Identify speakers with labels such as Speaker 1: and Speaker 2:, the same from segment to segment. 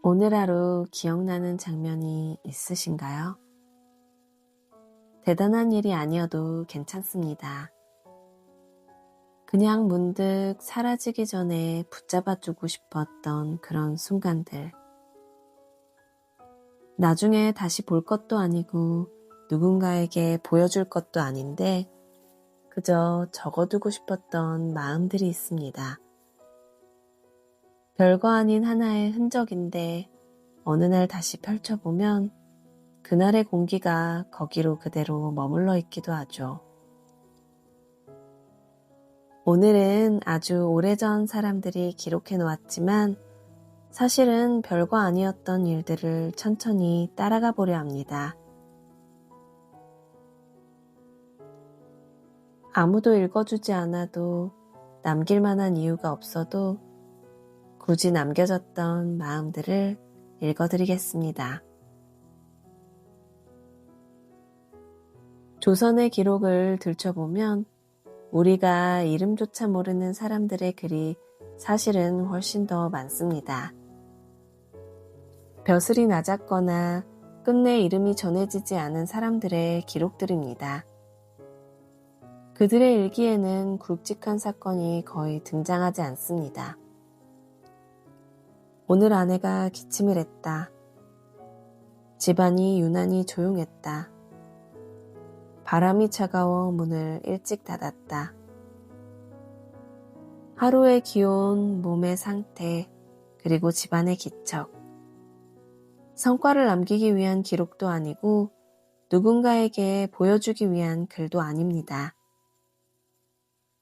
Speaker 1: 오늘 하루 기억나는 장면이 있으신가요? 대단한 일이 아니어도 괜찮습니다. 그냥 문득 사라지기 전에 붙잡아두고 싶었던 그런 순간들. 나중에 다시 볼 것도 아니고 누군가에게 보여줄 것도 아닌데 그저 적어두고 싶었던 마음들이 있습니다. 별거 아닌 하나의 흔적인데 어느 날 다시 펼쳐보면 그날의 공기가 거기로 그대로 머물러 있기도 하죠. 오늘은 아주 오래전 사람들이 기록해 놓았지만 사실은 별거 아니었던 일들을 천천히 따라가 보려 합니다. 아무도 읽어주지 않아도 남길 만한 이유가 없어도 굳이 남겨졌던 마음들을 읽어드리겠습니다. 조선의 기록을 들춰보면 우리가 이름조차 모르는 사람들의 글이 사실은 훨씬 더 많습니다. 벼슬이 낮았거나 끝내 이름이 전해지지 않은 사람들의 기록들입니다. 그들의 일기에는 굵직한 사건이 거의 등장하지 않습니다. 오늘 아내가 기침을 했다. 집안이 유난히 조용했다. 바람이 차가워 문을 일찍 닫았다. 하루의 기온, 몸의 상태, 그리고 집안의 기척. 성과를 남기기 위한 기록도 아니고 누군가에게 보여주기 위한 글도 아닙니다.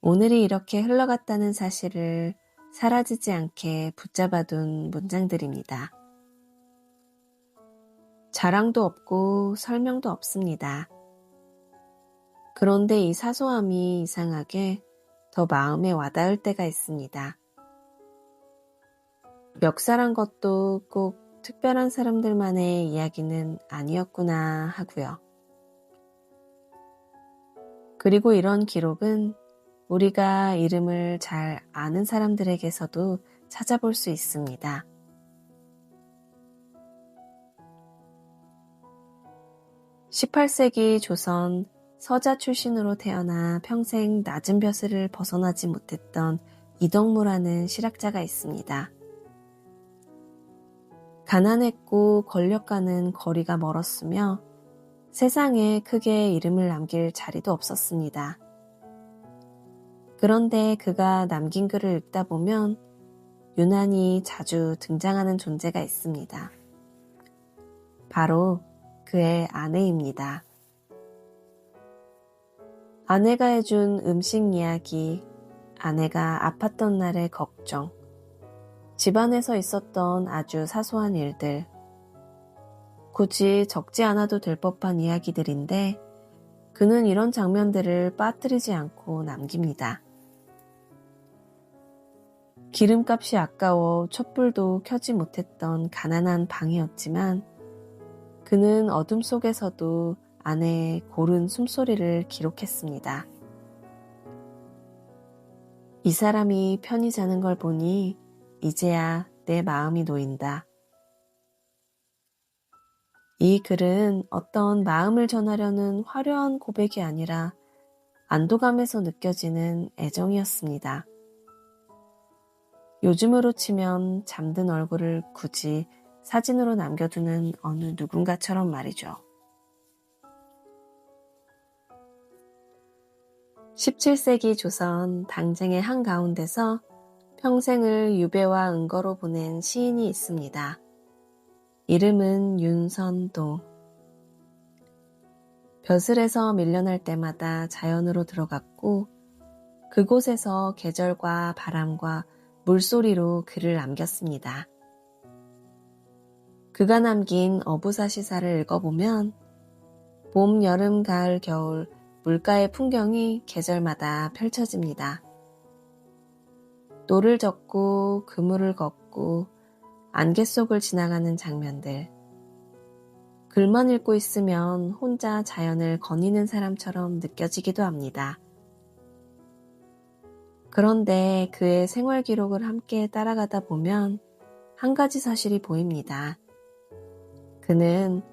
Speaker 1: 오늘이 이렇게 흘러갔다는 사실을 사라지지 않게 붙잡아둔 문장들입니다. 자랑도 없고 설명도 없습니다. 그런데 이 사소함이 이상하게 더 마음에 와닿을 때가 있습니다. 멱살한 것도 꼭 특별한 사람들만의 이야기는 아니었구나 하고요. 그리고 이런 기록은 우리가 이름을 잘 아는 사람들에게서도 찾아볼 수 있습니다. (18세기) 조선 서자 출신으로 태어나 평생 낮은 벼슬을 벗어나지 못했던 이덕무라는 실학자가 있습니다. 가난했고 권력과는 거리가 멀었으며 세상에 크게 이름을 남길 자리도 없었습니다. 그런데 그가 남긴 글을 읽다 보면 유난히 자주 등장하는 존재가 있습니다. 바로 그의 아내입니다. 아내가 해준 음식 이야기, 아내가 아팠던 날의 걱정, 집안에서 있었던 아주 사소한 일들, 굳이 적지 않아도 될 법한 이야기들인데 그는 이런 장면들을 빠뜨리지 않고 남깁니다. 기름값이 아까워 촛불도 켜지 못했던 가난한 방이었지만 그는 어둠 속에서도 아내의 고른 숨소리를 기록했습니다. 이 사람이 편히 자는 걸 보니 이제야 내 마음이 놓인다. 이 글은 어떤 마음을 전하려는 화려한 고백이 아니라 안도감에서 느껴지는 애정이었습니다. 요즘으로 치면 잠든 얼굴을 굳이 사진으로 남겨두는 어느 누군가처럼 말이죠. 17세기 조선 당쟁의 한가운데서 평생을 유배와 은거로 보낸 시인이 있습니다. 이름은 윤선도. 벼슬에서 밀려날 때마다 자연으로 들어갔고 그곳에서 계절과 바람과 물소리로 글을 남겼습니다. 그가 남긴 어부사시사를 읽어보면 봄, 여름, 가을, 겨울 물가의 풍경이 계절마다 펼쳐집니다. 노를 젓고 그물을 걷고 안개 속을 지나가는 장면들. 글만 읽고 있으면 혼자 자연을 거니는 사람처럼 느껴지기도 합니다. 그런데 그의 생활 기록을 함께 따라가다 보면 한 가지 사실이 보입니다. 그는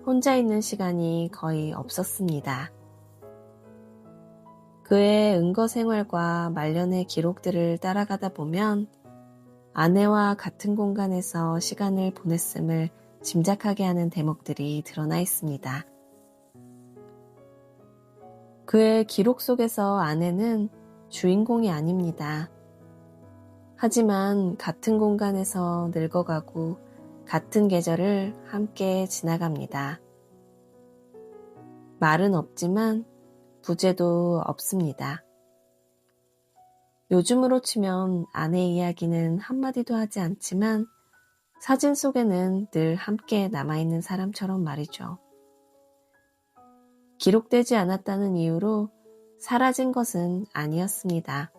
Speaker 1: 혼자 있는 시간이 거의 없었습니다. 그의 은거 생활과 말년의 기록들을 따라가다 보면 아내와 같은 공간에서 시간을 보냈음을 짐작하게 하는 대목들이 드러나 있습니다. 그의 기록 속에서 아내는 주인공이 아닙니다. 하지만 같은 공간에서 늙어가고 같은 계절을 함께 지나갑니다. 말은 없지만 부재도 없습니다. 요즘으로 치면 아내 이야기는 한마디도 하지 않지만 사진 속에는 늘 함께 남아있는 사람처럼 말이죠. 기록되지 않았다는 이유로 사라진 것은 아니었습니다.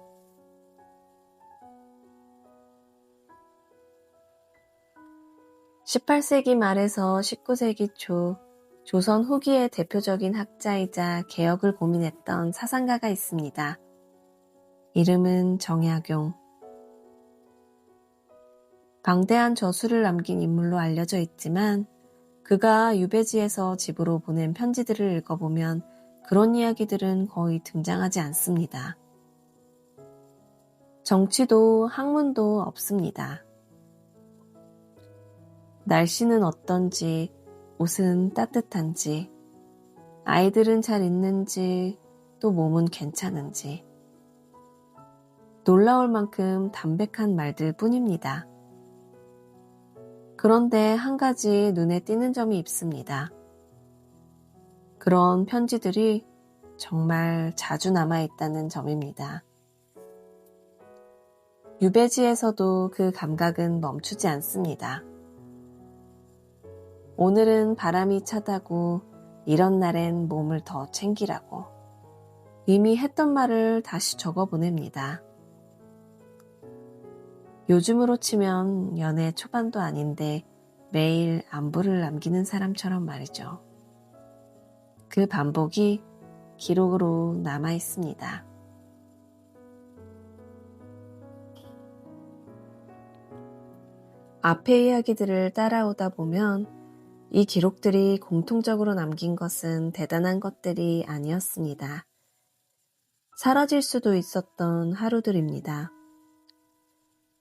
Speaker 1: 18세기 말에서 19세기 초 조선 후기의 대표적인 학자이자 개혁을 고민했던 사상가가 있습니다. 이름은 정약용. 방대한 저술을 남긴 인물로 알려져 있지만 그가 유배지에서 집으로 보낸 편지들을 읽어보면 그런 이야기들은 거의 등장하지 않습니다. 정치도 학문도 없습니다. 날씨는 어떤지, 옷은 따뜻한지, 아이들은 잘 있는지, 또 몸은 괜찮은지. 놀라울 만큼 담백한 말들 뿐입니다. 그런데 한 가지 눈에 띄는 점이 있습니다. 그런 편지들이 정말 자주 남아있다는 점입니다. 유배지에서도 그 감각은 멈추지 않습니다. 오늘은 바람이 차다고 이런 날엔 몸을 더 챙기라고 이미 했던 말을 다시 적어 보냅니다. 요즘으로 치면 연애 초반도 아닌데 매일 안부를 남기는 사람처럼 말이죠. 그 반복이 기록으로 남아 있습니다. 앞의 이야기들을 따라오다 보면 이 기록들이 공통적으로 남긴 것은 대단한 것들이 아니었습니다. 사라질 수도 있었던 하루들입니다.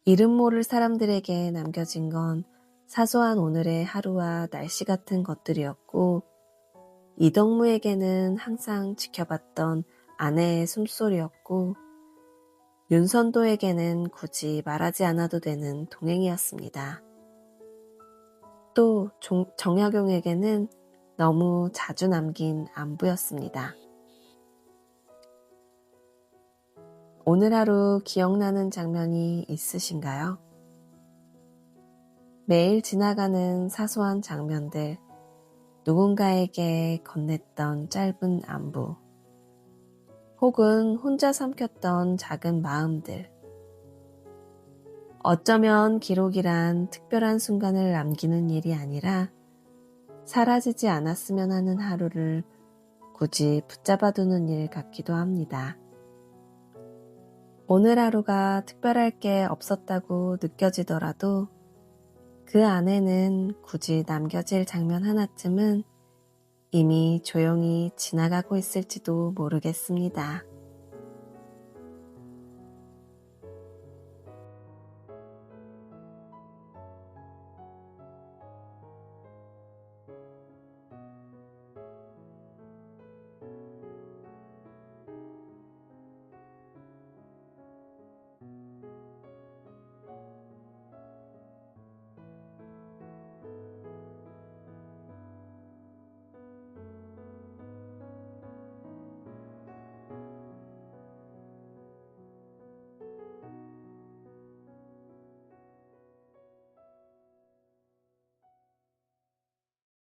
Speaker 1: 이름 모를 사람들에게 남겨진 건 사소한 오늘의 하루와 날씨 같은 것들이었고 이덕무에게는 항상 지켜봤던 아내의 숨소리였고 윤선도에게는 굳이 말하지 않아도 되는 동행이었습니다. 또 정약용에게는 너무 자주 남긴 안부였습니다. 오늘 하루 기억나는 장면이 있으신가요? 매일 지나가는 사소한 장면들, 누군가에게 건넸던 짧은 안부, 혹은 혼자 삼켰던 작은 마음들. 어쩌면 기록이란 특별한 순간을 남기는 일이 아니라 사라지지 않았으면 하는 하루를 굳이 붙잡아두는 일 같기도 합니다. 오늘 하루가 특별할 게 없었다고 느껴지더라도 그 안에는 굳이 남겨질 장면 하나쯤은 이미 조용히 지나가고 있을지도 모르겠습니다.